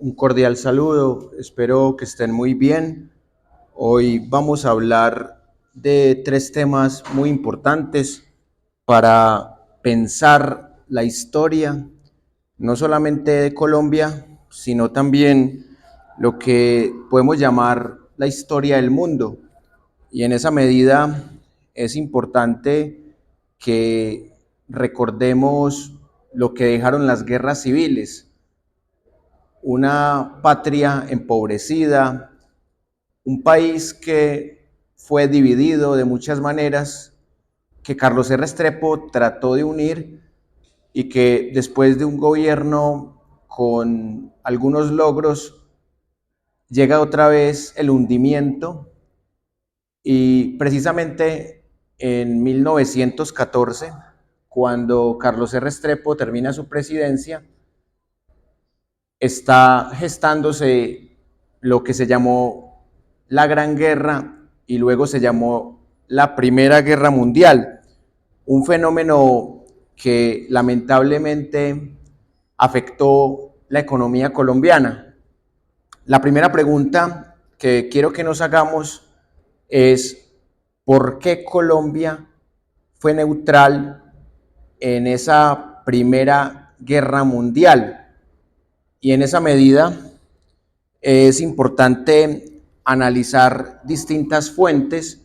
Un cordial saludo, espero que estén muy bien. Hoy vamos a hablar de tres temas muy importantes para pensar la historia, no solamente de Colombia, sino también lo que podemos llamar la historia del mundo. Y en esa medida es importante que recordemos lo que dejaron las guerras civiles, una patria empobrecida, un país que fue dividido de muchas maneras, que Carlos R. Restrepo trató de unir y que después de un gobierno con algunos logros llega otra vez el hundimiento y precisamente en 1914, cuando Carlos R. Restrepo termina su presidencia, está gestándose lo que se llamó la Gran Guerra y luego se llamó la Primera Guerra Mundial, un fenómeno que lamentablemente afectó la economía colombiana. La primera pregunta que quiero que nos hagamos es ¿por qué Colombia fue neutral en esa Primera Guerra Mundial? Y en esa medida es importante analizar distintas fuentes,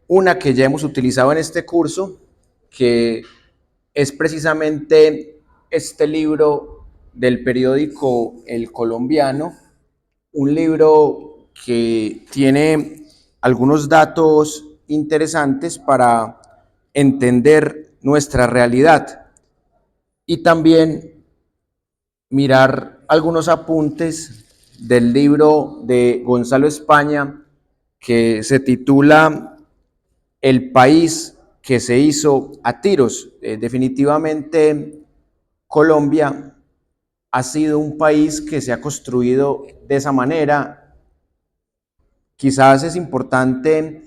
una que ya hemos utilizado en este curso, que es precisamente este libro del periódico El Colombiano, un libro que tiene algunos datos interesantes para entender nuestra realidad y también mirar algunos apuntes del libro de Gonzalo España que se titula El país que se hizo a tiros. Definitivamente Colombia ha sido un país que se ha construido de esa manera. Quizás es importante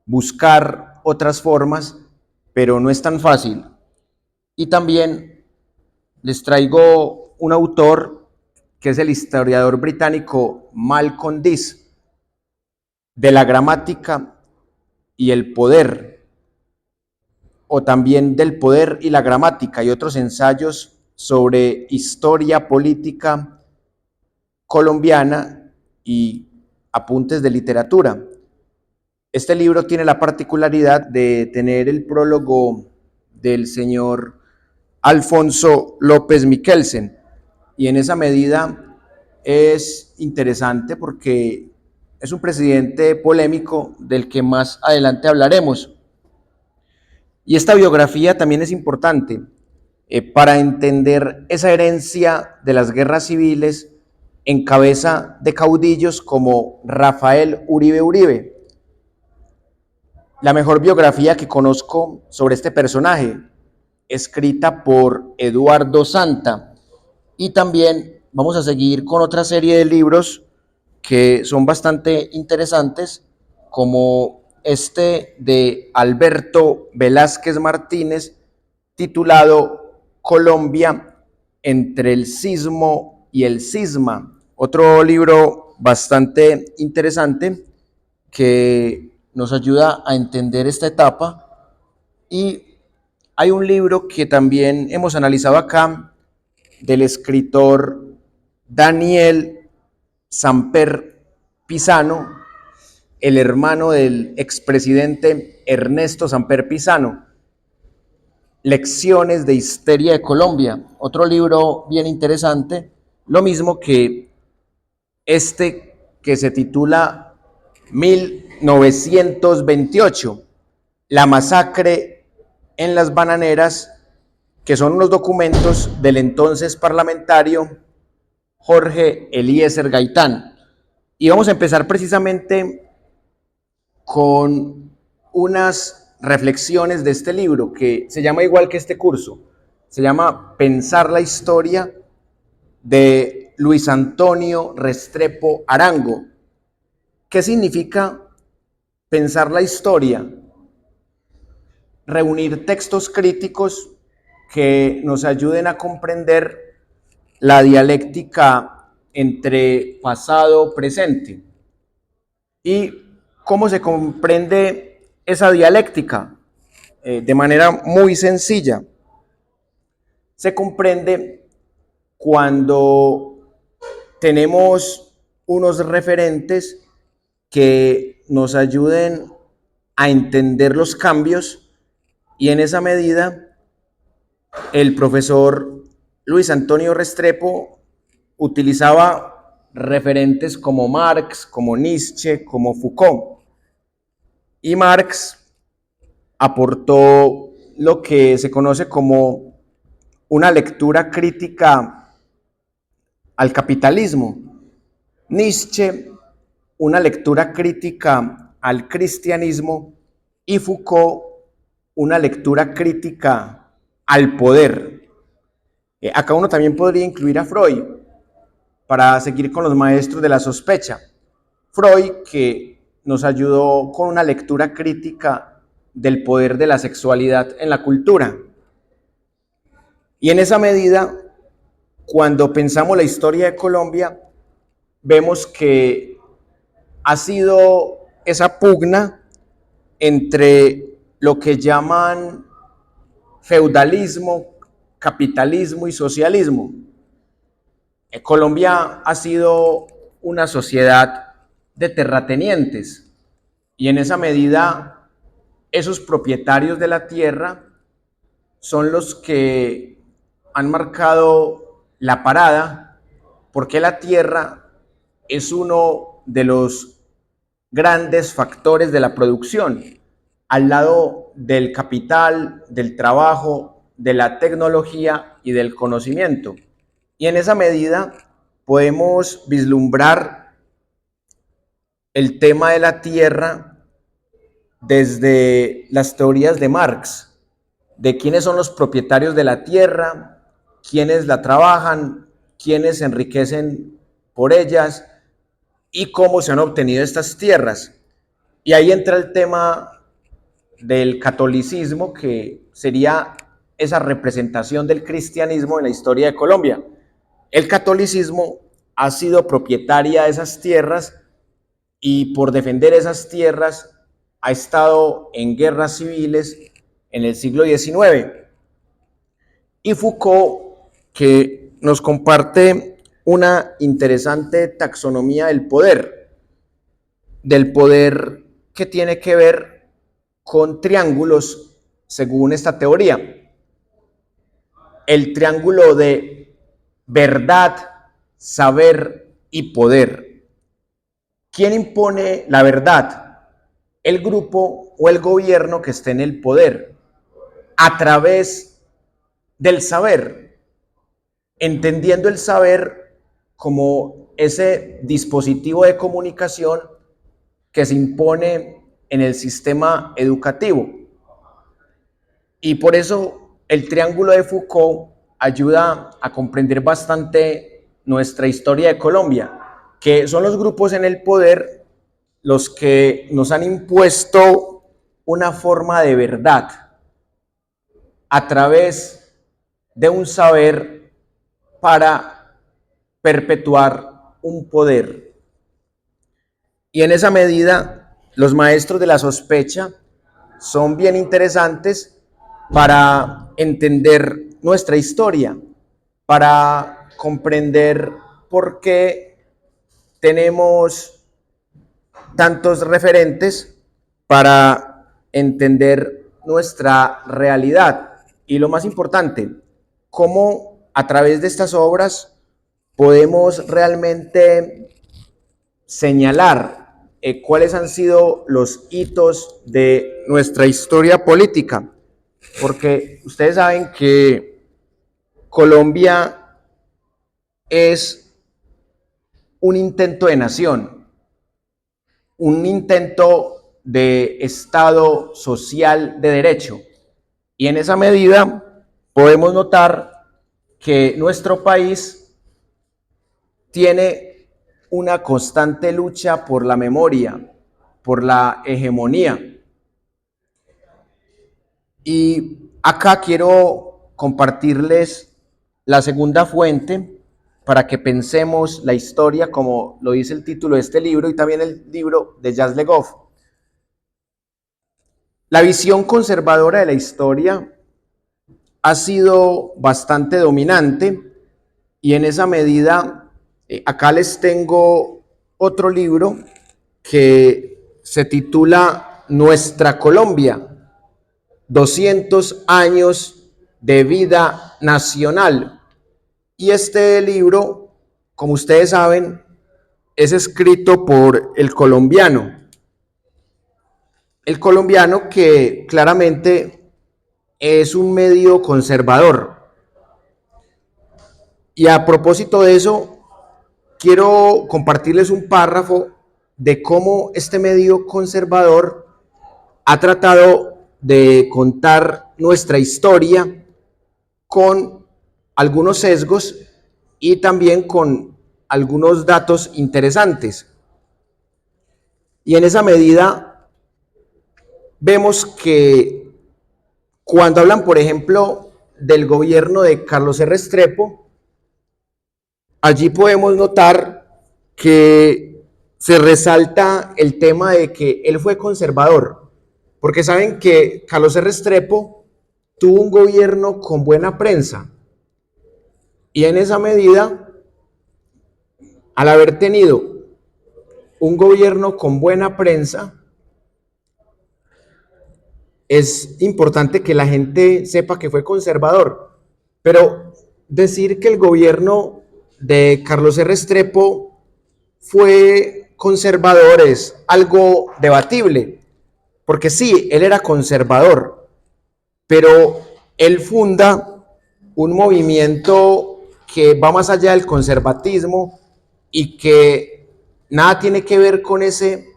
buscar otras formas, pero no es tan fácil. Y también les traigo un autor que es el historiador británico Malcolm Dees, de la gramática y el poder, o también del poder y la gramática, y otros ensayos sobre historia política colombiana y apuntes de literatura. Este libro tiene la particularidad de tener el prólogo del señor Alfonso López Miquelsen, y en esa medida es interesante porque es un presidente polémico del que más adelante hablaremos. Y esta biografía también es importante para entender esa herencia de las guerras civiles en cabeza de caudillos como Rafael Uribe Uribe. La mejor biografía que conozco sobre este personaje, escrita por Eduardo Santa. Y también vamos a seguir con otra serie de libros que son bastante interesantes, como este de Alberto Velázquez Martínez, titulado Colombia entre el sismo y el cisma. Otro libro bastante interesante que nos ayuda a entender esta etapa. Y hay un libro que también hemos analizado acá, del escritor Daniel Samper Pisano, el hermano del expresidente Ernesto Samper Pisano, Lecciones de Historia de Colombia, otro libro bien interesante, lo mismo que este que se titula 1928, la masacre en las bananeras, que son unos documentos del entonces parlamentario Jorge Eliezer Gaitán. Y vamos a empezar precisamente con unas reflexiones de este libro que se llama igual que este curso, se llama Pensar la historia, de Luis Antonio Restrepo Arango. ¿Qué significa pensar la historia? Reunir textos críticos que nos ayuden a comprender la dialéctica entre pasado, presente. ¿Y cómo se comprende esa dialéctica? De manera muy sencilla. Se comprende cuando tenemos unos referentes que nos ayuden a entender los cambios, y en esa medida el profesor Luis Antonio Restrepo utilizaba referentes como Marx, como Nietzsche, como Foucault. Y Marx aportó lo que se conoce como una lectura crítica al capitalismo. Nietzsche, una lectura crítica al cristianismo, y Foucault, una lectura crítica al poder. Acá uno también podría incluir a Freud, para seguir con los maestros de la sospecha. Freud, que nos ayudó con una lectura crítica del poder de la sexualidad en la cultura. Y en esa medida, cuando pensamos la historia de Colombia, vemos que ha sido esa pugna entre lo que llaman feudalismo, capitalismo y socialismo. Colombia ha sido una sociedad de terratenientes, y en esa medida esos propietarios de la tierra son los que han marcado la parada, porque la tierra es uno de los grandes factores de la producción, al lado del capital, del trabajo, de la tecnología y del conocimiento. Y en esa medida podemos vislumbrar el tema de la tierra desde las teorías de Marx, de quiénes son los propietarios de la tierra, quiénes la trabajan, quiénes se enriquecen por ellas y cómo se han obtenido estas tierras. Y ahí entra el tema del catolicismo, que sería esa representación del cristianismo en la historia de Colombia. El catolicismo ha sido propietaria de esas tierras, y por defender esas tierras ha estado en guerras civiles en el siglo XIX. Y Foucault, que nos comparte una interesante taxonomía del poder que tiene que ver con triángulos, según esta teoría. El triángulo de verdad, saber y poder. ¿Quién impone la verdad? El grupo o el gobierno que esté en el poder, a través del saber, entendiendo el saber como ese dispositivo de comunicación que se impone en el sistema educativo. Y por eso el triángulo de Foucault ayuda a comprender bastante nuestra historia de Colombia, que son los grupos en el poder los que nos han impuesto una forma de verdad a través de un saber para perpetuar un poder. Y en esa medida, los maestros de la sospecha son bien interesantes para entender nuestra historia, para comprender por qué tenemos tantos referentes, para entender nuestra realidad. Y lo más importante, cómo a través de estas obras podemos realmente señalar cuáles han sido los hitos de nuestra historia política, porque ustedes saben que Colombia es un intento de nación, un intento de Estado social de derecho, y en esa medida podemos notar que nuestro país tiene una constante lucha por la memoria, por la hegemonía. Y acá quiero compartirles la segunda fuente, para que pensemos la historia, como lo dice el título de este libro y también el libro de Jacques Le Goff. La visión conservadora de la historia ha sido bastante dominante y en esa medida, acá les tengo otro libro que se titula Nuestra Colombia, 200 años de vida nacional. Y este libro, como ustedes saben, es escrito por el colombiano. El colombiano que claramente es un medio conservador. Y a propósito de eso, quiero compartirles un párrafo de cómo este medio conservador ha tratado de contar nuestra historia con algunos sesgos y también con algunos datos interesantes. Y en esa medida vemos que cuando hablan, por ejemplo, del gobierno de Carlos R. Restrepo, allí podemos notar que se resalta el tema de que él fue conservador, porque saben que Carlos R. Restrepo tuvo un gobierno con buena prensa y en esa medida, al haber tenido un gobierno con buena prensa, es importante que la gente sepa que fue conservador, pero decir que el gobierno de Carlos R. Restrepo fue conservador es algo debatible, porque sí, él era conservador, pero él funda un movimiento que va más allá del conservatismo y que nada tiene que ver con ese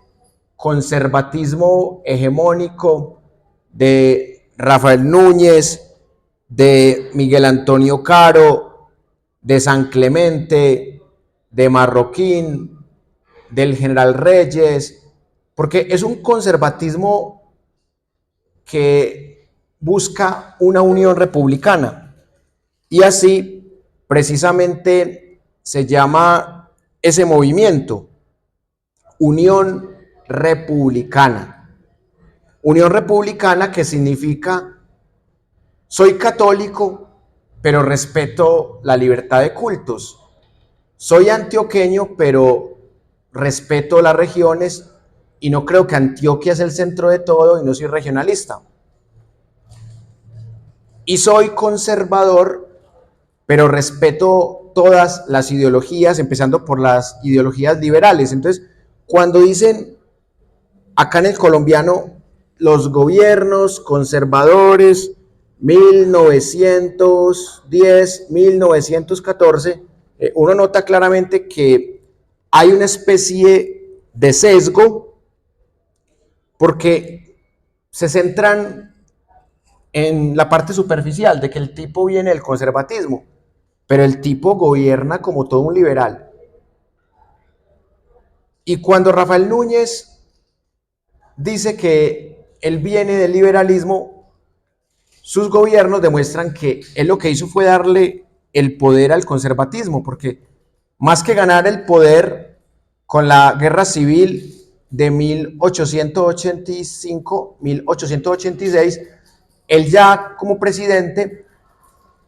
conservatismo hegemónico de Rafael Núñez, de Miguel Antonio Caro, de San Clemente, de Marroquín, del general Reyes, porque es un conservatismo que busca una unión republicana y así precisamente se llama ese movimiento Unión Republicana. Unión Republicana que significa soy católico, pero respeto la libertad de cultos. Soy antioqueño, pero respeto las regiones y no creo que Antioquia es el centro de todo y no soy regionalista. Y soy conservador, pero respeto todas las ideologías, empezando por las ideologías liberales. Entonces, cuando dicen acá en el colombiano, los gobiernos conservadores, 1910, 1914, uno nota claramente que hay una especie de sesgo porque se centran en la parte superficial de que el tipo viene del conservatismo, pero el tipo gobierna como todo un liberal. Y cuando Rafael Núñez dice que él viene del liberalismo, sus gobiernos demuestran que él lo que hizo fue darle el poder al conservatismo, porque más que ganar el poder con la guerra civil de 1885-1886, él ya como presidente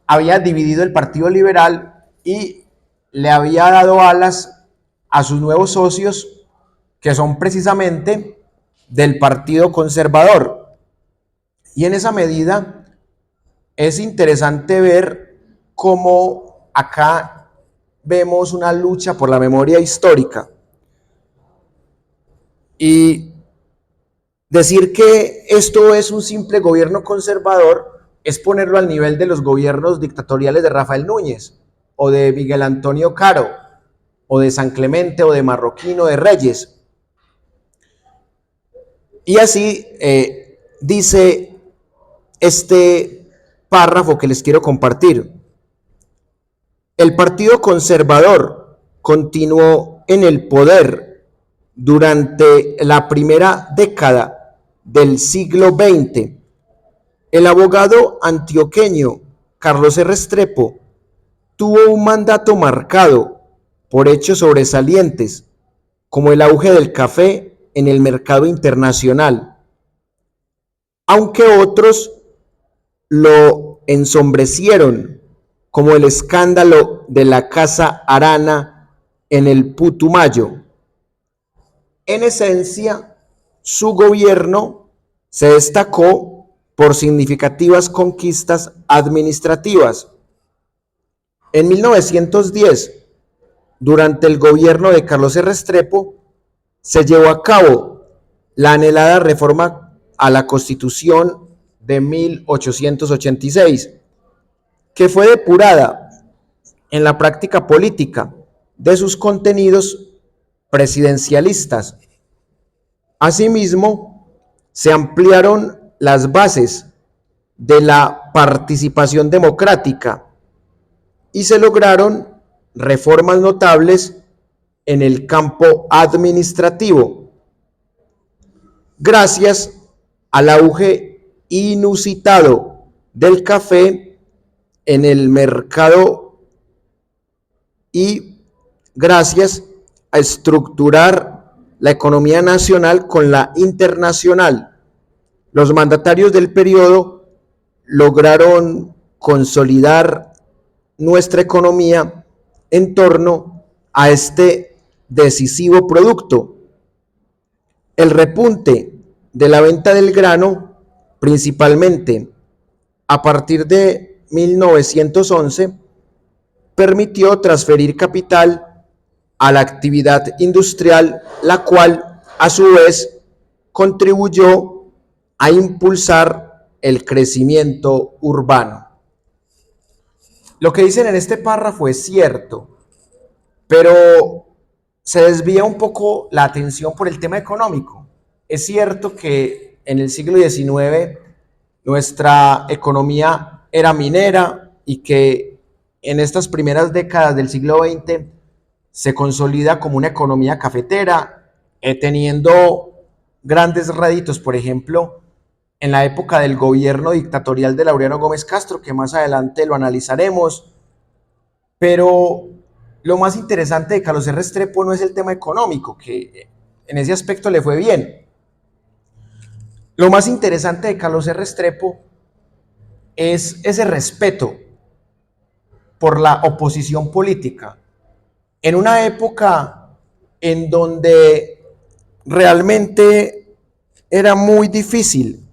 había dividido el Partido Liberal y le había dado alas a sus nuevos socios, que son precisamente del Partido Conservador. Y en esa medida es interesante ver cómo acá vemos una lucha por la memoria histórica. Y decir que esto es un simple gobierno conservador es ponerlo al nivel de los gobiernos dictatoriales de Rafael Núñez, o de Miguel Antonio Caro, o de San Clemente, o de Marroquín, o de Reyes. Y así dice este párrafo que les quiero compartir. El Partido Conservador continuó en el poder durante la primera década del siglo XX. El abogado antioqueño Carlos R. Restrepo tuvo un mandato marcado por hechos sobresalientes, como el auge del café en el mercado internacional, aunque otros lo ensombrecieron, como el escándalo de la Casa Arana en el Putumayo. En esencia, su gobierno se destacó por significativas conquistas administrativas. En 1910, durante el gobierno de Carlos R. Restrepo, se llevó a cabo la anhelada reforma a la Constitución de 1886, que fue depurada en la práctica política de sus contenidos presidencialistas. Asimismo, se ampliaron las bases de la participación democrática y se lograron reformas notables en el campo administrativo, gracias al auge inusitado del café en el mercado y gracias a estructurar la economía nacional con la internacional. Los mandatarios del periodo lograron consolidar nuestra economía en torno a este decisivo producto. El repunte de la venta del grano, principalmente a partir de 1911, permitió transferir capital a la actividad industrial, la cual a su vez contribuyó a impulsar el crecimiento urbano. Lo que dicen en este párrafo es cierto, pero se desvía un poco la atención por el tema económico. Es cierto que en el siglo XIX nuestra economía era minera y que en estas primeras décadas del siglo XX se consolida como una economía cafetera, teniendo grandes réditos, por ejemplo, en la época del gobierno dictatorial de Laureano Gómez Castro, que más adelante lo analizaremos. Pero lo más interesante de Carlos R. Restrepo no es el tema económico, que en ese aspecto le fue bien. Lo más interesante de Carlos R. Restrepo es ese respeto por la oposición política. En una época en donde realmente era muy difícil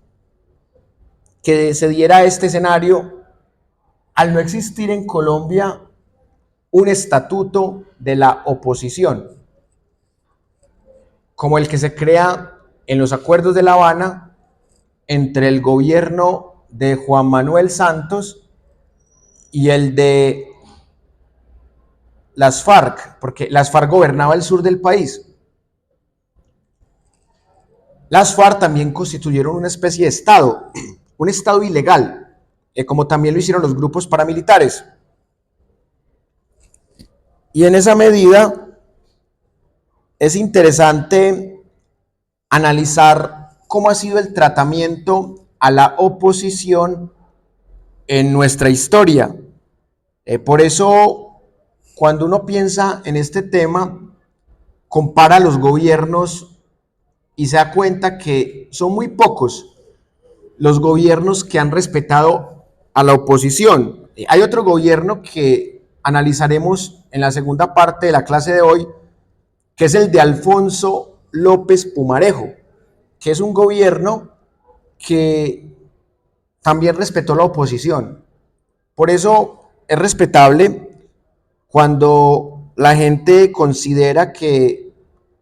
que se diera este escenario, al no existir en Colombia un estatuto de la oposición, como el que se crea en los acuerdos de La Habana entre el gobierno de Juan Manuel Santos y el de las FARC, porque las FARC gobernaba el sur del país. Las FARC también constituyeron una especie de Estado, un Estado ilegal, como también lo hicieron los grupos paramilitares. Y en esa medida es interesante analizar cómo ha sido el tratamiento a la oposición en nuestra historia. Por eso, cuando uno piensa en este tema, compara los gobiernos y se da cuenta que son muy pocos los gobiernos que han respetado a la oposición. Hay otro gobierno que analizaremos en la segunda parte de la clase de hoy, que es el de Alfonso López Pumarejo, que es un gobierno que también respetó la oposición. Por eso es respetable cuando la gente considera que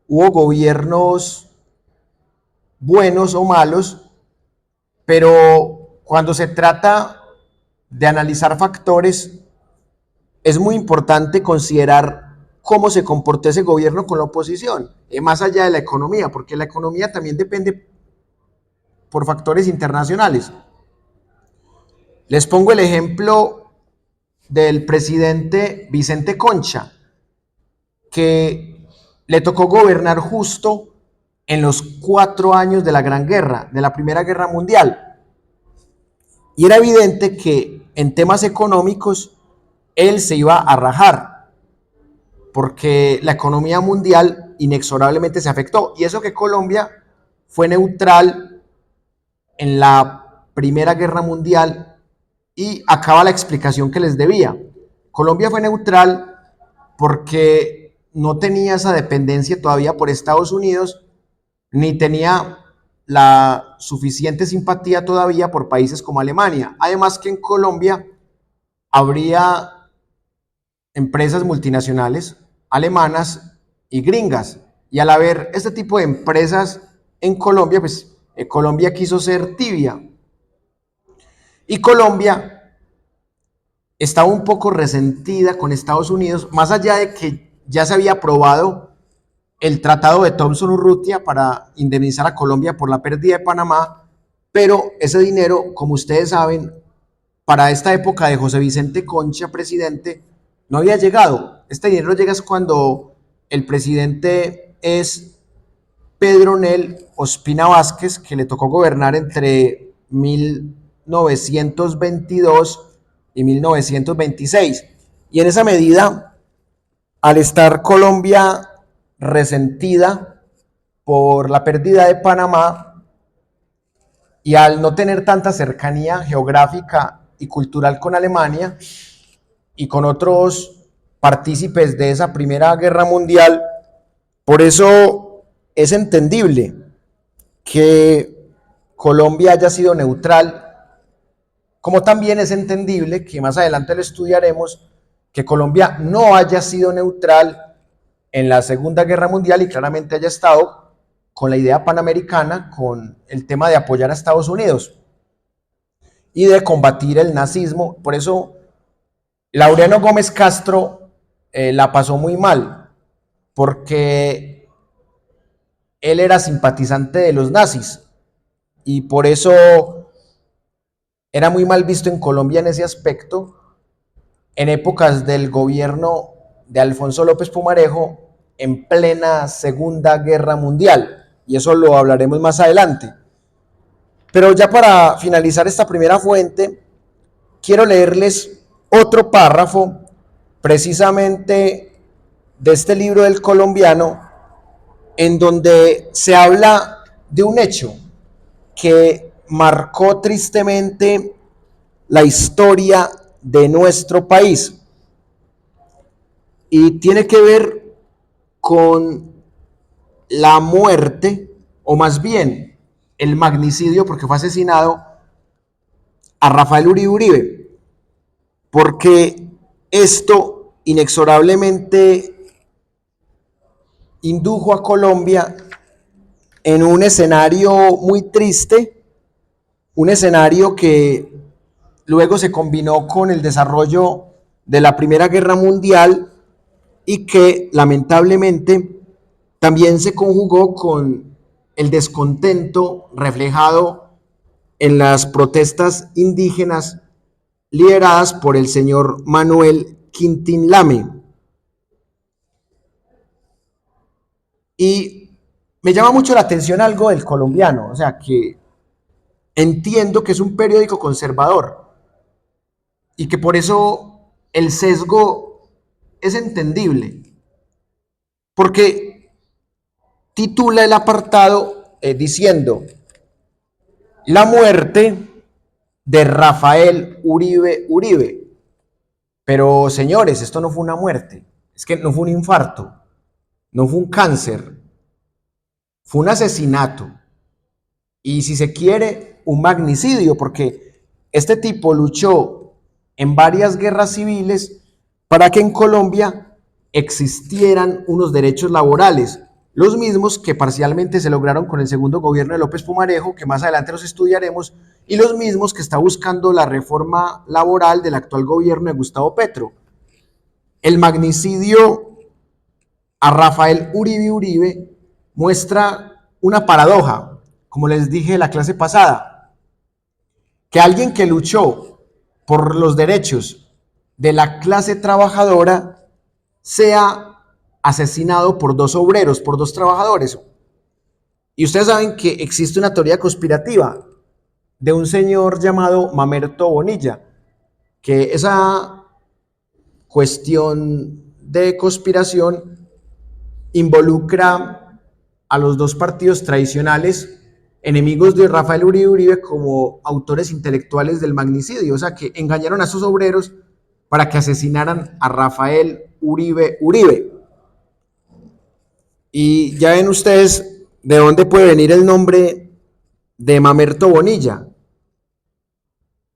hubo gobiernos buenos o malos, pero cuando se trata de analizar factores, es muy importante considerar cómo se comportó ese gobierno con la oposición, más allá de la economía, porque la economía también depende por factores internacionales. Les pongo el ejemplo del presidente Vicente Concha, que le tocó gobernar justo en los 4 años de la Gran Guerra, de la Primera Guerra Mundial. Y era evidente que en temas económicos él se iba a rajar, porque la economía mundial inexorablemente se afectó. Y eso que Colombia fue neutral en la Primera Guerra Mundial, y acaba la explicación que les debía. Colombia fue neutral porque no tenía esa dependencia todavía por Estados Unidos, ni tenía la suficiente simpatía todavía por países como Alemania. Además que en Colombia habría empresas multinacionales alemanas y gringas. Y al haber este tipo de empresas en Colombia, pues Colombia quiso ser tibia. Y Colombia estaba un poco resentida con Estados Unidos, más allá de que ya se había aprobado el tratado de Thomson-Urrutia para indemnizar a Colombia por la pérdida de Panamá, pero ese dinero, como ustedes saben, para esta época de José Vicente Concha, presidente, no había llegado. Este dinero llega cuando el presidente es Pedro Nel Ospina Vázquez, que le tocó gobernar entre 1922 y 1926. Y en esa medida, al estar Colombia resentida por la pérdida de Panamá y al no tener tanta cercanía geográfica y cultural con Alemania y con otros partícipes de esa Primera Guerra Mundial, por eso es entendible que Colombia haya sido neutral, como también es entendible que más adelante lo estudiaremos, que Colombia no haya sido neutral en la Segunda Guerra Mundial y claramente haya estado con la idea panamericana, con el tema de apoyar a Estados Unidos y de combatir el nazismo. Por eso Laureano Gómez Castro la pasó muy mal, porque él era simpatizante de los nazis y por eso era muy mal visto en Colombia en ese aspecto. En épocas del gobierno de Alfonso López Pumarejo, en plena Segunda Guerra Mundial, y eso lo hablaremos más adelante. Pero ya para finalizar esta primera fuente, quiero leerles otro párrafo precisamente de este libro del colombiano, en donde se habla de un hecho que marcó tristemente la historia de nuestro país y tiene que ver con la muerte, o más bien el magnicidio, porque fue asesinado, a Rafael Uribe Uribe, porque esto inexorablemente indujo a Colombia en un escenario muy triste, un escenario que luego se combinó con el desarrollo de la Primera Guerra Mundial y que lamentablemente también se conjugó con el descontento reflejado en las protestas indígenas lideradas por el señor Manuel Quintín Lame. Y me llama mucho la atención algo del colombiano, o sea, que entiendo que es un periódico conservador y que por eso el sesgo es entendible, porque titula el apartado diciendo: la muerte de Rafael Uribe Uribe. Pero señores, esto no fue una muerte, es que no fue un infarto, no fue un cáncer, fue un asesinato y, si se quiere, un magnicidio, porque este tipo luchó en varias guerras civiles para que en Colombia existieran unos derechos laborales, los mismos que parcialmente se lograron con el segundo gobierno de López Pumarejo, que más adelante los estudiaremos, y los mismos que está buscando la reforma laboral del actual gobierno de Gustavo Petro. El magnicidio a Rafael Uribe Uribe muestra una paradoja, como les dije en la clase pasada, que alguien que luchó por los derechos de la clase trabajadora sea asesinado por dos obreros, por dos trabajadores. Y ustedes saben que existe una teoría conspirativa de un señor llamado Mamerto Bonilla, que esa cuestión de conspiración involucra a los dos partidos tradicionales enemigos de Rafael Uribe Uribe como autores intelectuales del magnicidio, o sea, que engañaron a sus obreros para que asesinaran a Rafael Uribe Uribe. Y ya ven ustedes de dónde puede venir el nombre de Mamerto Bonilla,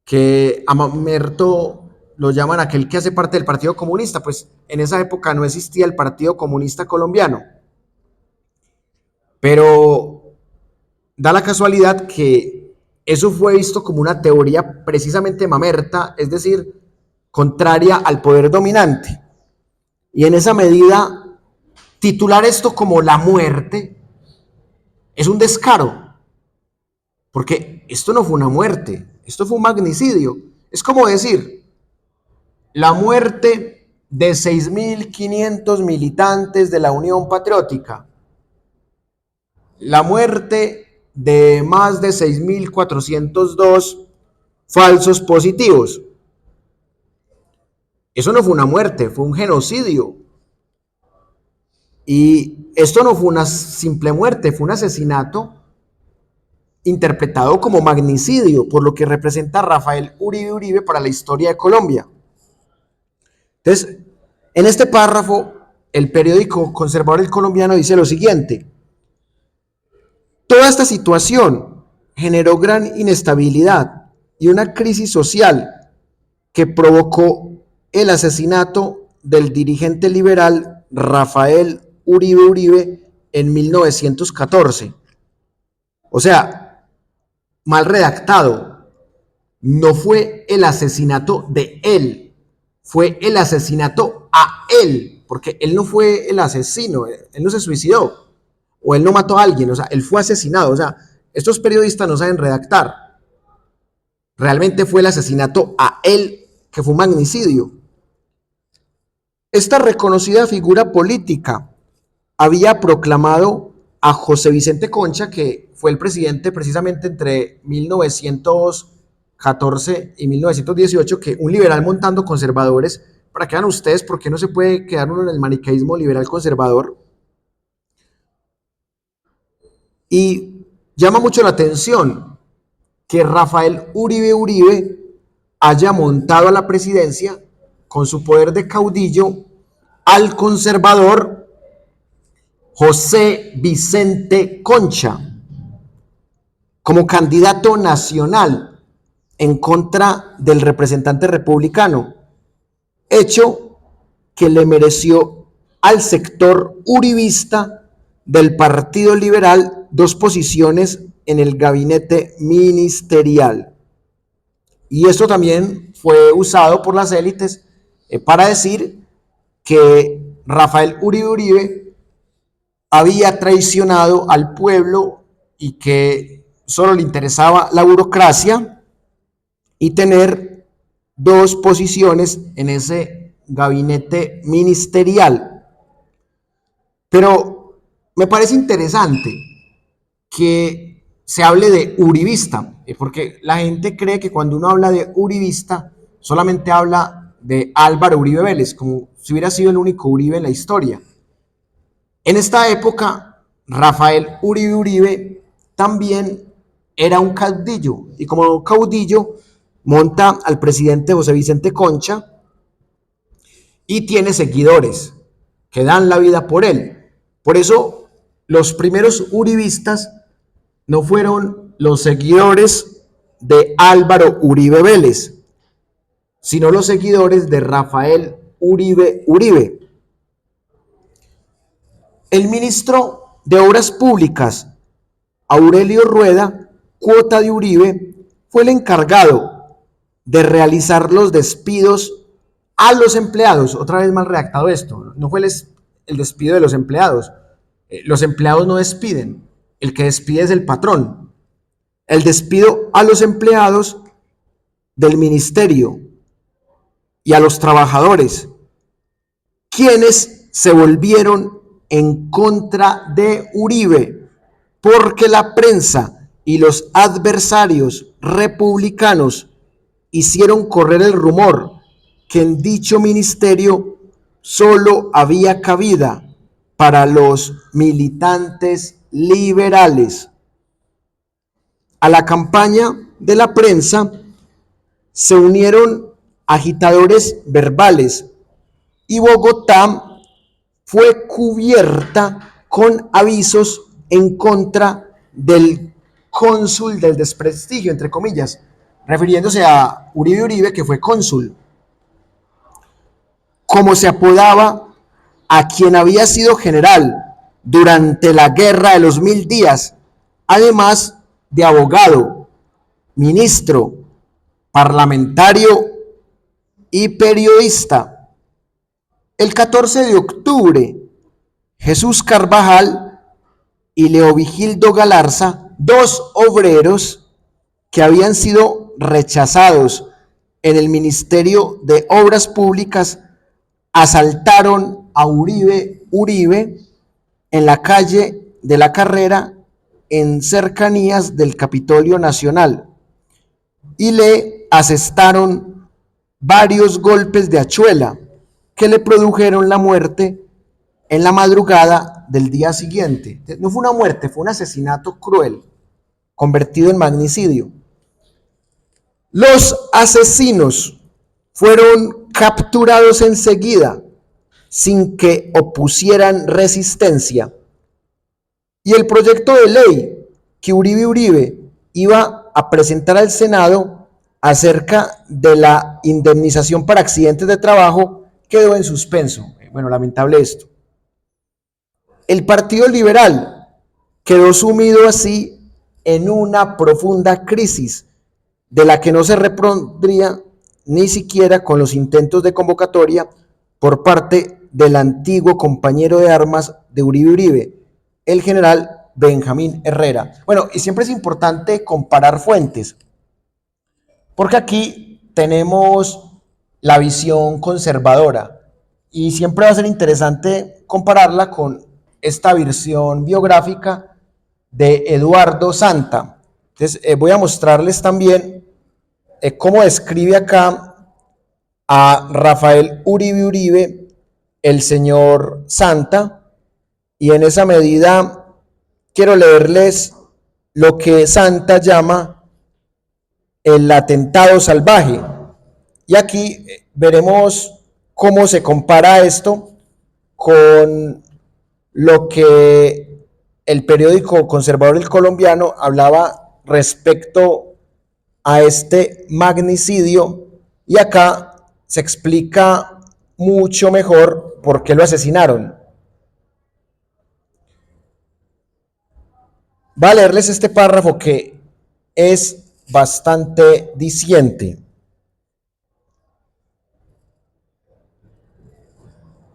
que a Mamerto lo llaman aquel que hace parte del Partido Comunista, pues en esa época no existía el Partido Comunista Colombiano, pero da la casualidad que eso fue visto como una teoría precisamente mamerta, es decir, contraria al poder dominante. Y en esa medida, titular esto como la muerte es un descaro, porque esto no fue una muerte, esto fue un magnicidio. Es como decir, la muerte de 6.500 militantes de la Unión Patriótica, la muerte de más de 6.402 falsos positivos. Eso no fue una muerte, fue un genocidio. Y esto no fue una simple muerte, fue un asesinato interpretado como magnicidio, por lo que representa Rafael Uribe Uribe para la historia de Colombia. Entonces, en este párrafo, el periódico Conservador El Colombiano dice lo siguiente: toda esta situación generó gran inestabilidad y una crisis social que provocó el asesinato del dirigente liberal Rafael Uribe Uribe en 1914. O sea, mal redactado, no fue el asesinato de él, fue el asesinato a él, porque él no fue el asesino, él no se suicidó, o él no mató a alguien, o sea, él fue asesinado. O sea, estos periodistas no saben redactar. Realmente fue el asesinato a él, que fue un magnicidio. Esta reconocida figura política había proclamado a José Vicente Concha, que fue el presidente precisamente entre 1914 y 1918, que un liberal montando conservadores, para que vean ustedes por qué no se puede quedar uno en el maniqueísmo liberal conservador. Y llama mucho la atención que Rafael Uribe Uribe haya montado a la presidencia con su poder de caudillo al conservador José Vicente Concha como candidato nacional en contra del representante republicano, hecho que le mereció al sector uribista del Partido Liberal 2 posiciones en el gabinete ministerial. Y esto también fue usado por las élites para decir que Rafael Uribe Uribe había traicionado al pueblo y que solo le interesaba la burocracia y tener 2 posiciones en ese gabinete ministerial. Pero me parece interesante que se hable de uribista, porque la gente cree que cuando uno habla de uribista solamente habla de Álvaro Uribe Vélez, como si hubiera sido el único Uribe en la historia. En esta época, Rafael Uribe Uribe también era un caudillo, y como caudillo monta al presidente José Vicente Concha y tiene seguidores que dan la vida por él. Por eso los primeros uribistas no fueron los seguidores de Álvaro Uribe Vélez, sino los seguidores de Rafael Uribe Uribe. El ministro de Obras Públicas, Aurelio Rueda, cuota de Uribe, fue el encargado de realizar los despidos a los empleados. Otra vez mal redactado esto, no fue el despido de los empleados. Los empleados no despiden, el que despide es el patrón. El despido a los empleados del ministerio y a los trabajadores, quienes se volvieron en contra de Uribe, porque la prensa y los adversarios republicanos hicieron correr el rumor que en dicho ministerio solo había cabida para los militantes liberales. A la campaña de la prensa se unieron agitadores verbales y Bogotá fue cubierta con avisos en contra del cónsul del desprestigio, entre comillas, refiriéndose a Uribe Uribe, que fue cónsul, como se apodaba a quien había sido general durante la Guerra de los 1000 días, además de abogado, ministro, parlamentario y periodista. El 14 de octubre, Jesús Carvajal y Leovigildo Galarza, dos obreros que habían sido rechazados en el Ministerio de Obras Públicas, asaltaron a Uribe Uribe en la calle de la Carrera, en cercanías del Capitolio Nacional, y le asestaron varios golpes de hachuela que le produjeron la muerte en la madrugada del día siguiente. No fue una muerte, fue un asesinato cruel, convertido en magnicidio. Los asesinos fueron capturados enseguida, sin que opusieran resistencia, y el proyecto de ley que Uribe Uribe iba a presentar al Senado acerca de la indemnización para accidentes de trabajo quedó en suspenso. Bueno, lamentable esto. El Partido Liberal quedó sumido así en una profunda crisis de la que no se repondría ni siquiera con los intentos de convocatoria por parte del antiguo compañero de armas de Uribe Uribe, el general Benjamín Herrera. Bueno, y siempre es importante comparar fuentes, porque aquí tenemos la visión conservadora y siempre va a ser interesante compararla con esta versión biográfica de Eduardo Santa. Entonces, voy a mostrarles también cómo describe acá a Rafael Uribe Uribe el señor Santa, y en esa medida quiero leerles lo que Santa llama el atentado salvaje. Y aquí veremos cómo se compara esto con lo que el periódico conservador El Colombiano hablaba respecto a este magnicidio, y acá se explica mucho mejor por qué lo asesinaron. Va a leerles este párrafo que es bastante diciente.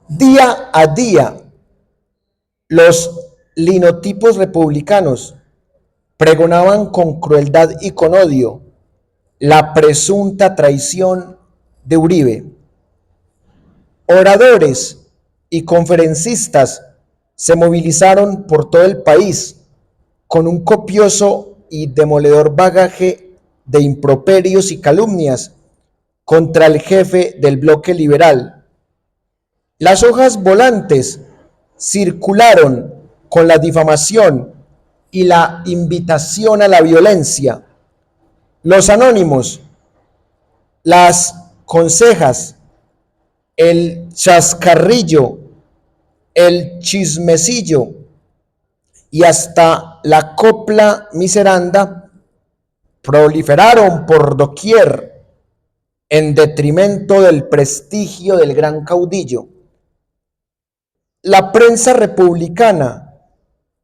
Día a día, los linotipos republicanos pregonaban con crueldad y con odio la presunta traición de Uribe. Oradores y conferencistas se movilizaron por todo el país con un copioso y demoledor bagaje de improperios y calumnias contra el jefe del bloque liberal. Las hojas volantes circularon con la difamación y la invitación a la violencia. Los anónimos, las consejas, el chascarrillo, el chismecillo y hasta la copla miseranda proliferaron por doquier en detrimento del prestigio del gran caudillo. La prensa republicana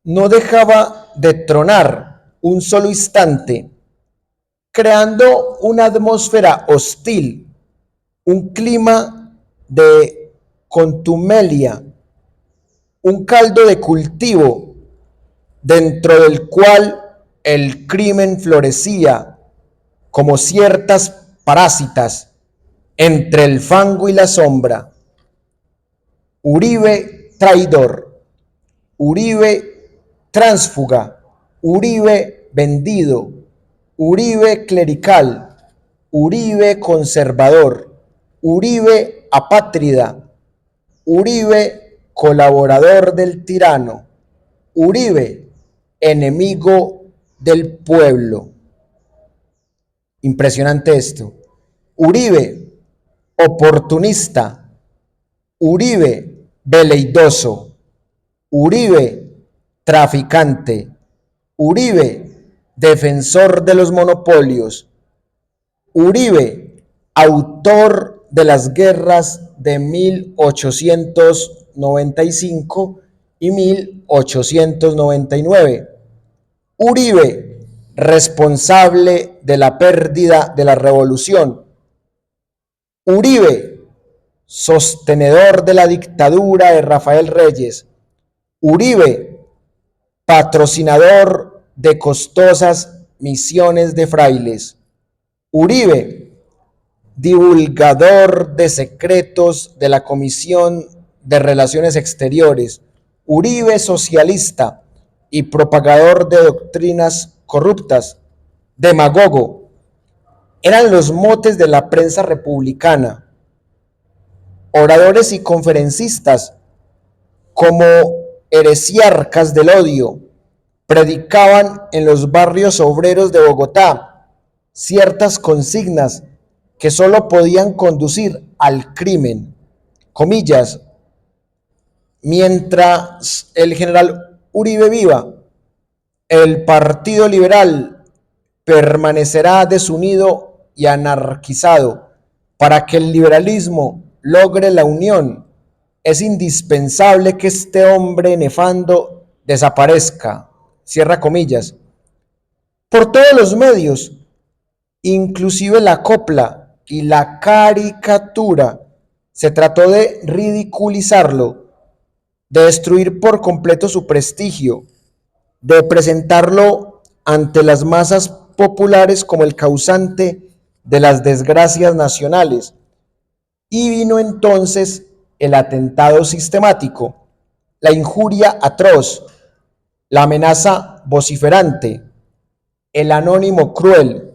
no dejaba de tronar un solo instante, creando una atmósfera hostil, un clima de contumelia, un caldo de cultivo dentro del cual el crimen florecía como ciertas parásitas entre el fango y la sombra. Uribe traidor, Uribe tránsfuga, Uribe vendido, Uribe clerical, Uribe conservador, Uribe apátrida, Uribe colaborador del tirano, Uribe enemigo del pueblo. Impresionante esto. Uribe oportunista, Uribe veleidoso, Uribe traficante, Uribe defensor de los monopolios, Uribe autor de las guerras de 1895 y 1899, Uribe responsable de la pérdida de la revolución, Uribe sostenedor de la dictadura de Rafael Reyes, Uribe patrocinador de costosas misiones de frailes, Uribe divulgador de secretos de la Comisión de Relaciones Exteriores, Uribe socialista y propagador de doctrinas corruptas, demagogo, eran los motes de la prensa republicana. Oradores y conferencistas como heresiarcas del odio predicaban en los barrios obreros de Bogotá ciertas consignas que solo podían conducir al crimen. Comillas, mientras el general Uribe viva, el Partido Liberal permanecerá desunido y anarquizado. Para que el liberalismo logre la unión, es indispensable que este hombre nefando desaparezca. Cierra comillas. Por todos los medios, inclusive la copla y la caricatura, se trató de ridiculizarlo, de destruir por completo su prestigio, de presentarlo ante las masas populares como el causante de las desgracias nacionales. Y vino entonces el atentado sistemático, la injuria atroz, la amenaza vociferante, el anónimo cruel,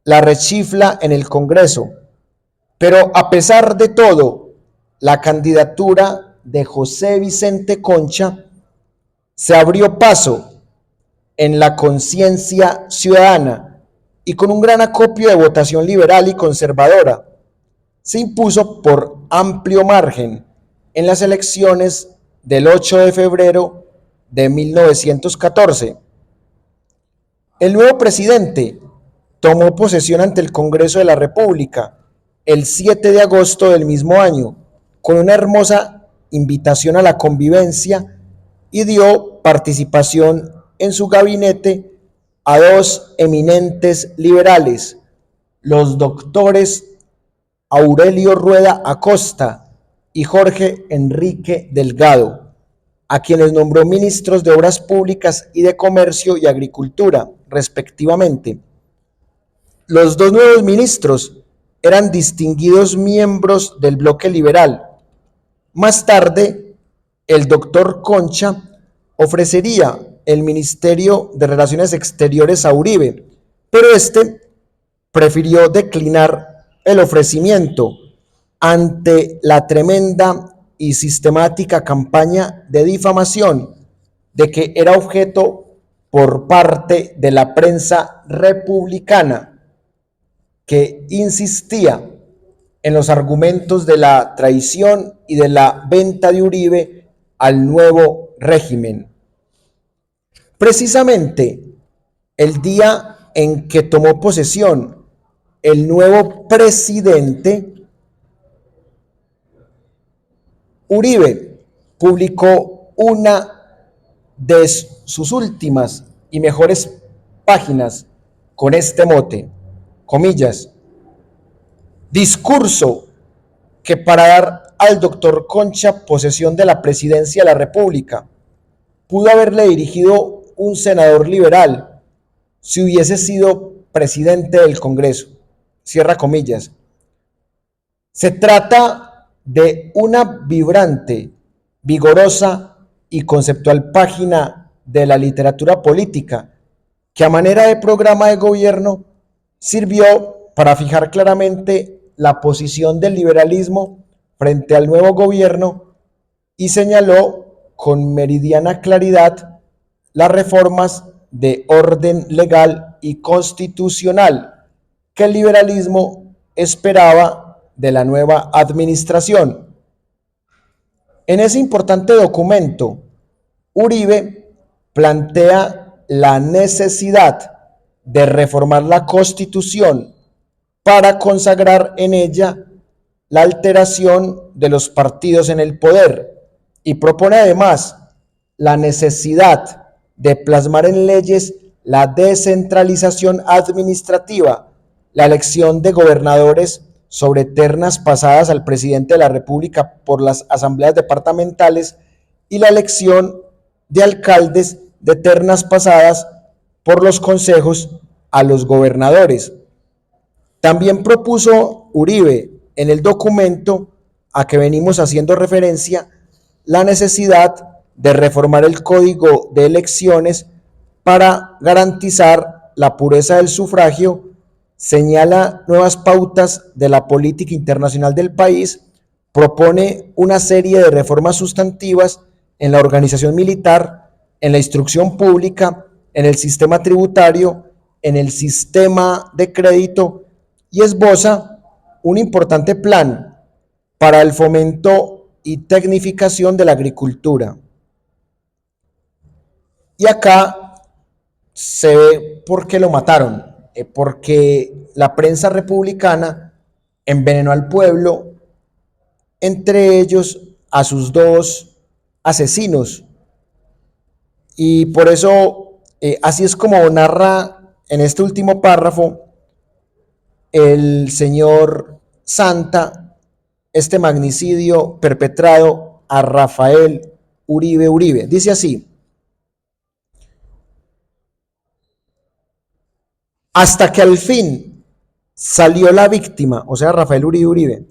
la rechifla en el Congreso. Pero a pesar de todo, la candidatura de José Vicente Concha se abrió paso en la conciencia ciudadana y con un gran acopio de votación liberal y conservadora, se impuso por amplio margen en las elecciones del 8 de febrero de 1914. El nuevo presidente tomó posesión ante el Congreso de la República el 7 de agosto del mismo año, con una hermosa invitación a la convivencia, y dio participación en su gabinete a dos eminentes liberales, los doctores Aurelio Rueda Acosta y Jorge Enrique Delgado, a quienes nombró ministros de Obras Públicas y de Comercio y Agricultura, respectivamente. Los dos nuevos ministros eran distinguidos miembros del bloque liberal. Más tarde, el doctor Concha ofrecería el Ministerio de Relaciones Exteriores a Uribe, pero este prefirió declinar el ofrecimiento ante la tremenda y sistemática campaña de difamación de que era objeto por parte de la prensa republicana, que insistía en los argumentos de la traición y de la venta de Uribe al nuevo régimen. Precisamente el día en que tomó posesión el nuevo presidente, Uribe publicó una de sus últimas y mejores páginas con este mote, comillas, discurso que para dar al doctor Concha posesión de la presidencia de la República pudo haberle dirigido un senador liberal si hubiese sido presidente del Congreso. Cierra comillas. Se trata de una vibrante, vigorosa y conceptual página de la literatura política que, a manera de programa de gobierno, sirvió para fijar claramente la posición del liberalismo frente al nuevo gobierno y señaló con meridiana claridad las reformas de orden legal y constitucional que el liberalismo esperaba de la nueva administración. En ese importante documento, Uribe plantea la necesidad de reformar la Constitución para consagrar en ella la alteración de los partidos en el poder y propone además la necesidad de plasmar en leyes la descentralización administrativa, la elección de gobernadores sobre ternas pasadas al presidente de la República por las asambleas departamentales y la elección de alcaldes de ternas pasadas por los consejos a los gobernadores. También propuso Uribe en el documento a que venimos haciendo referencia la necesidad de reformar el Código de Elecciones para garantizar la pureza del sufragio, señala nuevas pautas de la política internacional del país, propone una serie de reformas sustantivas en la organización militar, en la instrucción pública, en el sistema tributario, en el sistema de crédito y esboza un importante plan para el fomento y tecnificación de la agricultura. Y acá se ve por qué lo mataron, porque la prensa republicana envenenó al pueblo, entre ellos a sus dos asesinos. Y por eso, así es como narra en este último párrafo el señor Santa este magnicidio perpetrado a Rafael Uribe Uribe. Dice así: hasta que al fin salió la víctima, o sea, Rafael Uribe Uribe,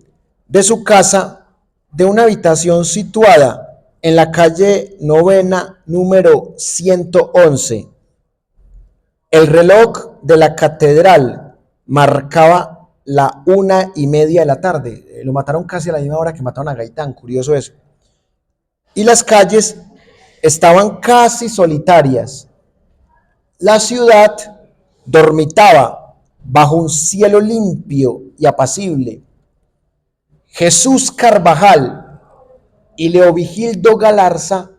de su casa, de una habitación situada en la calle Novena, número 111. El reloj de la catedral marcaba la 1:30 de la tarde. Lo mataron casi a la misma hora que mataron a Gaitán, curioso eso. Y las calles estaban casi solitarias. La ciudad dormitaba bajo un cielo limpio y apacible. Jesús Carvajal y Leovigildo Galarza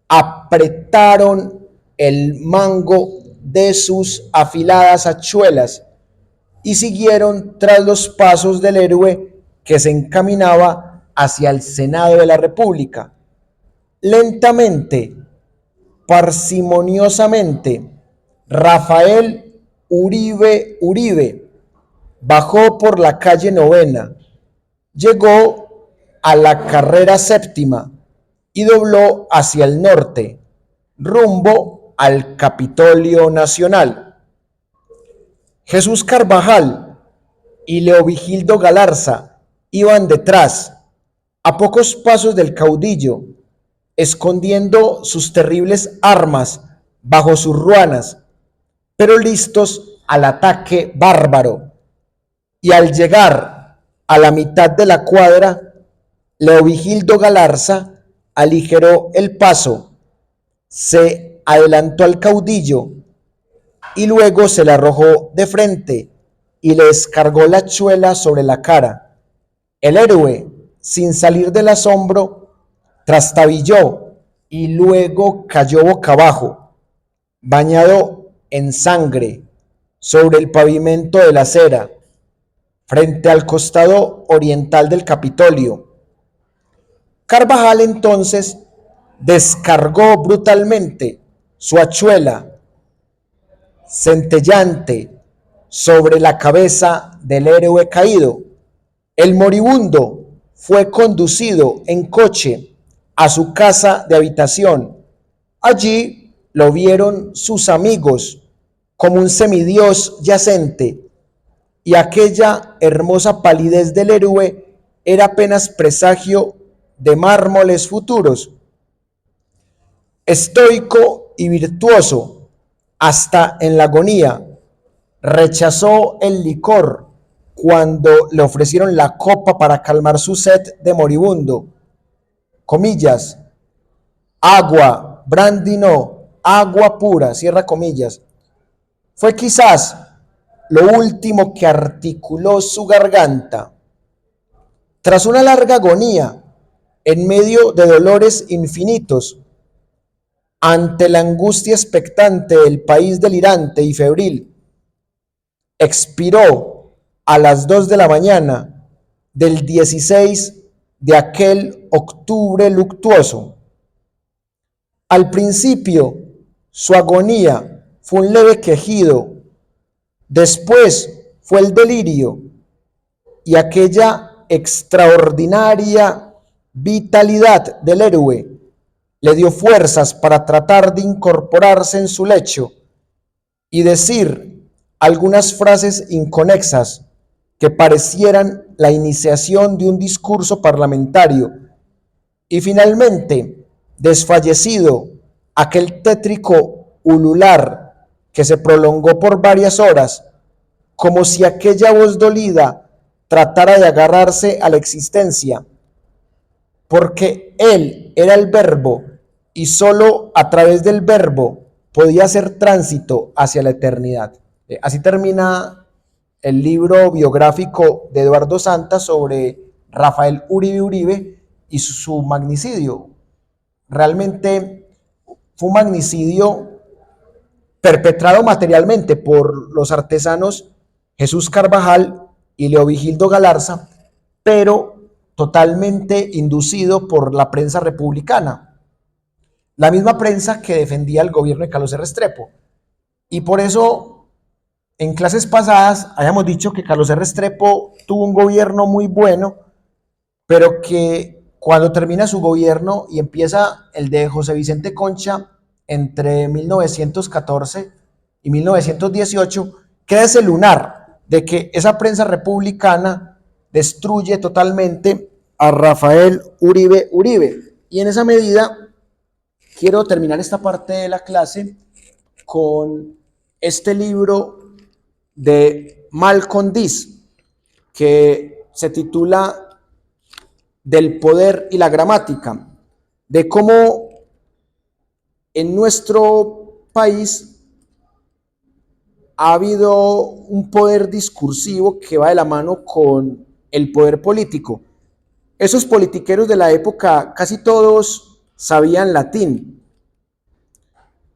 apretaron el mango de sus afiladas hachuelas y siguieron tras los pasos del héroe que se encaminaba hacia el Senado de la República. Lentamente, parsimoniosamente, Rafael Uribe Uribe bajó por la calle Novena, llegó a la carrera séptima y dobló hacia el norte, rumbo al Capitolio Nacional. Jesús Carvajal y Leovigildo Galarza iban detrás, a pocos pasos del caudillo, escondiendo sus terribles armas bajo sus ruanas, pero listos al ataque bárbaro. Y al llegar a la mitad de la cuadra, Leovigildo Galarza aligeró el paso, se adelantó al caudillo y luego se le arrojó de frente y le descargó la hachuela sobre la cara. El héroe, sin salir del asombro, trastabilló y luego cayó boca abajo, bañado en sangre, sobre el pavimento de la acera, frente al costado oriental del Capitolio. Carvajal entonces descargó brutalmente su hachuela centellante sobre la cabeza del héroe caído. El moribundo fue conducido en coche a su casa de habitación. Allí lo vieron sus amigos como un semidios yacente, y aquella hermosa palidez del héroe era apenas presagio de mármoles futuros. Estoico y virtuoso hasta en la agonía, rechazó el licor cuando le ofrecieron la copa para calmar su sed de moribundo. Comillas, agua, brandy no, agua pura, cierra comillas. Fue quizás lo último que articuló su garganta. Tras una larga agonía, en medio de dolores infinitos, ante la angustia expectante del país delirante y febril, expiró a las 2 de la mañana del 16 de aquel octubre luctuoso. Al principio, su agonía fue un leve quejido, después fue el delirio y aquella extraordinaria vitalidad del héroe le dio fuerzas para tratar de incorporarse en su lecho y decir algunas frases inconexas que parecieran la iniciación de un discurso parlamentario. Y finalmente, desfallecido, aquel tétrico ulular que se prolongó por varias horas, como si aquella voz dolida tratara de agarrarse a la existencia, porque él era el verbo y solo a través del verbo podía hacer tránsito hacia la eternidad. Así termina el libro biográfico de Eduardo Santa sobre Rafael Uribe Uribe y su magnicidio. Realmente fue un magnicidio perpetrado materialmente por los artesanos Jesús Carvajal y Leovigildo Galarza, pero totalmente inducido por la prensa republicana, la misma prensa que defendía el gobierno de Carlos Restrepo. Y por eso, en clases pasadas, habíamos dicho que Carlos Restrepo tuvo un gobierno muy bueno, pero que cuando termina su gobierno y empieza el de José Vicente Concha entre 1914 y 1918, queda ese lunar de que esa prensa republicana destruye totalmente a Rafael Uribe Uribe. Y en esa medida quiero terminar esta parte de la clase con este libro de Malcolm Dees, que se titula Del poder y la gramática, de cómo en nuestro país ha habido un poder discursivo que va de la mano con el poder político. Esos politiqueros de la época, casi todos sabían latín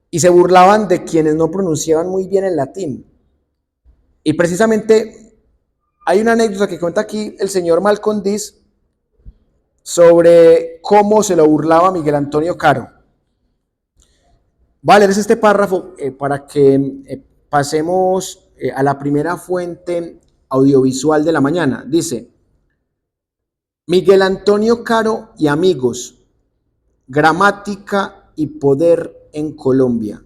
y se burlaban de quienes no pronunciaban muy bien el latín. Y precisamente hay una anécdota que cuenta aquí el señor Malcolm Dees sobre cómo se lo burlaba Miguel Antonio Caro. Voy a leer este párrafo para que pasemos a la primera fuente audiovisual de la mañana. Dice: Miguel Antonio Caro y amigos, gramática y poder en Colombia.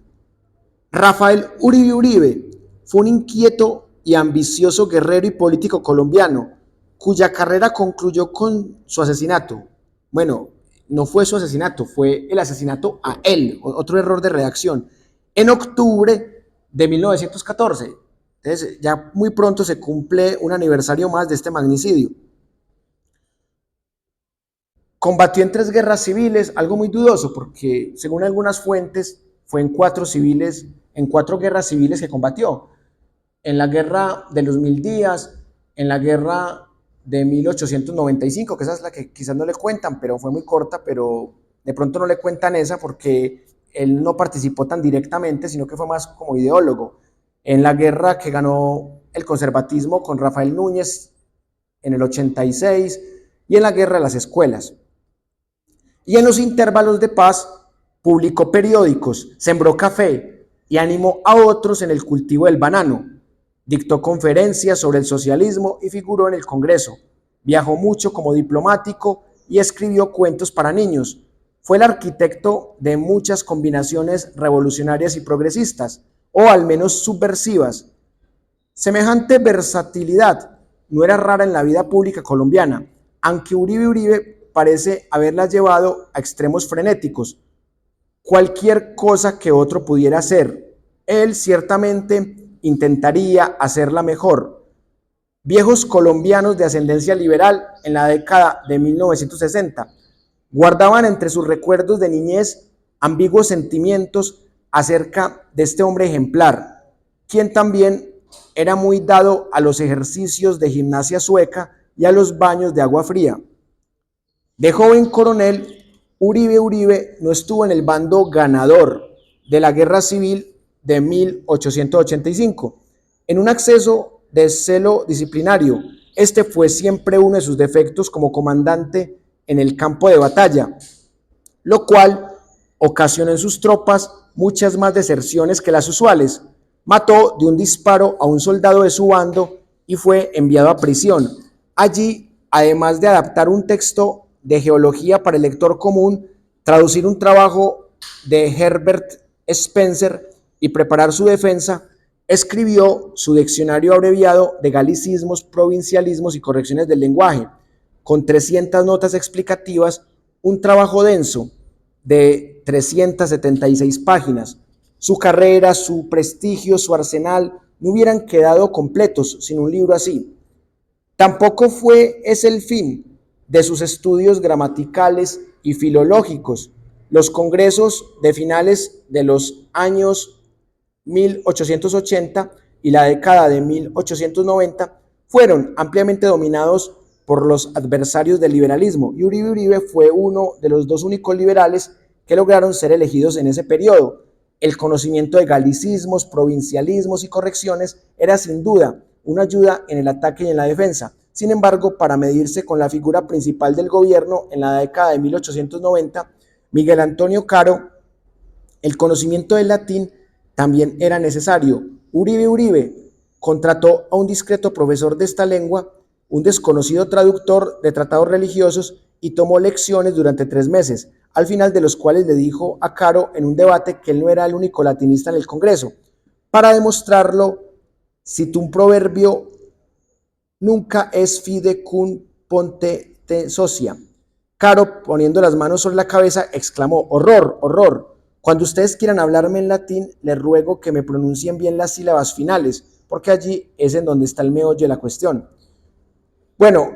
Rafael Uribe Uribe fue un inquieto y ambicioso guerrero y político colombiano, cuya carrera concluyó con su asesinato. Bueno, no fue su asesinato, fue el asesinato a él, otro error de redacción, en octubre de 1914. Entonces, ya muy pronto se cumple un aniversario más de este magnicidio. Combatió en 3 guerras civiles, algo muy dudoso, porque según algunas fuentes fue en 4 guerras civiles que combatió. En la guerra de los 1000 días, en la guerra de 1895, que esa es la que quizás no le cuentan, pero fue muy corta, pero de pronto no le cuentan esa porque él no participó tan directamente, sino que fue más como ideólogo. En la guerra que ganó el conservatismo con Rafael Núñez en el 86 y en la guerra de las escuelas. Y en los intervalos de paz publicó periódicos, sembró café y animó a otros en el cultivo del banano. Dictó conferencias sobre el socialismo y figuró en el Congreso. Viajó mucho como diplomático y escribió cuentos para niños. Fue el arquitecto de muchas combinaciones revolucionarias y progresistas, o al menos subversivas. Semejante versatilidad no era rara en la vida pública colombiana, aunque Uribe parece haberla llevado a extremos frenéticos. Cualquier cosa que otro pudiera hacer, él ciertamente intentaría hacerla mejor. viejos colombianos de ascendencia liberal en la década de 1960 guardaban entre sus recuerdos de niñez ambiguos sentimientos acerca de este hombre ejemplar, quien también era muy dado a los ejercicios de gimnasia sueca y a los baños de agua fría. De joven coronel, Uribe no estuvo en el bando ganador de la guerra civil de 1885. En un acceso de celo disciplinario, este fue siempre uno de sus defectos como comandante en el campo de batalla, lo cual ocasionó en sus tropas muchas más deserciones que las usuales. Mató de un disparo a un soldado de su bando y fue enviado a prisión. Allí, además de adaptar un texto de geología para el lector común, traducir un trabajo de Herbert Spencer y preparar su defensa, escribió su diccionario abreviado de galicismos, provincialismos y correcciones del lenguaje, con 300 notas explicativas, un trabajo denso de 376 páginas. Su carrera, su prestigio, su arsenal no hubieran quedado completos sin un libro así. Tampoco fue ese el fin de sus estudios gramaticales y filológicos. Los congresos de finales de los años 1880 y la década de 1890 fueron ampliamente dominados por los adversarios del liberalismo, y Uribe fue uno de los dos únicos liberales que lograron ser elegidos en ese periodo. El conocimiento de galicismos, provincialismos y correcciones era sin duda una ayuda en el ataque y en la defensa. Sin embargo, para medirse con la figura principal del gobierno en la década de 1890, Miguel Antonio Caro, el conocimiento del latín también era necesario. Uribe contrató a un discreto profesor de esta lengua, un desconocido traductor de tratados religiosos, y tomó lecciones durante 3 meses, al final de los cuales le dijo a Caro en un debate que él no era el único latinista en el Congreso. Para demostrarlo, citó un proverbio: nunca es fide cum ponte te socia. Caro, poniendo las manos sobre la cabeza, exclamó: horror, horror. Cuando ustedes quieran hablarme en latín, les ruego que me pronuncien bien las sílabas finales, porque allí es en donde está el meollo de la cuestión. Bueno,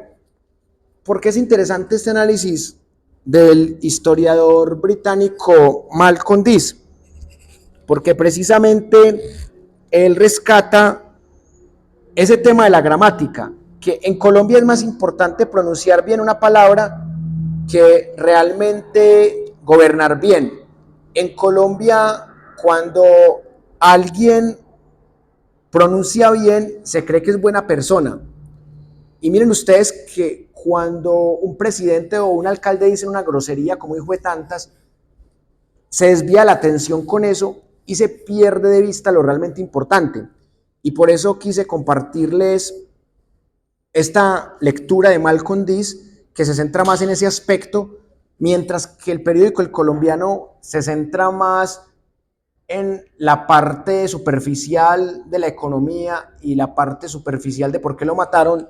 ¿por qué es interesante este análisis del historiador británico Malcolm Dees? Porque precisamente él rescata ese tema de la gramática, que en Colombia es más importante pronunciar bien una palabra que realmente gobernar bien. En Colombia, cuando alguien pronuncia bien, se cree que es buena persona. Y miren ustedes que cuando un presidente o un alcalde dice una grosería, como hijo de tantas, se desvía la atención con eso y se pierde de vista lo realmente importante. Y por eso quise compartirles esta lectura de Malcolm Dees, que se centra más en ese aspecto, mientras que el periódico El Colombiano se centra más en la parte superficial de la economía y la parte superficial de por qué lo mataron.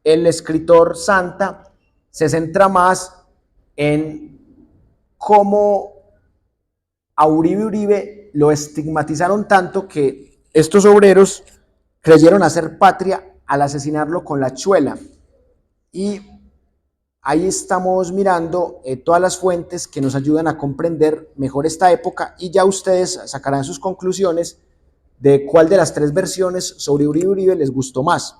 El escritor Santa se centra más en cómo a Uribe lo estigmatizaron tanto que estos obreros creyeron hacer patria al asesinarlo con la chuela. Y ahí estamos mirando todas las fuentes que nos ayudan a comprender mejor esta época, y ya ustedes sacarán sus conclusiones de cuál de las 3 versiones sobre Uribe les gustó más.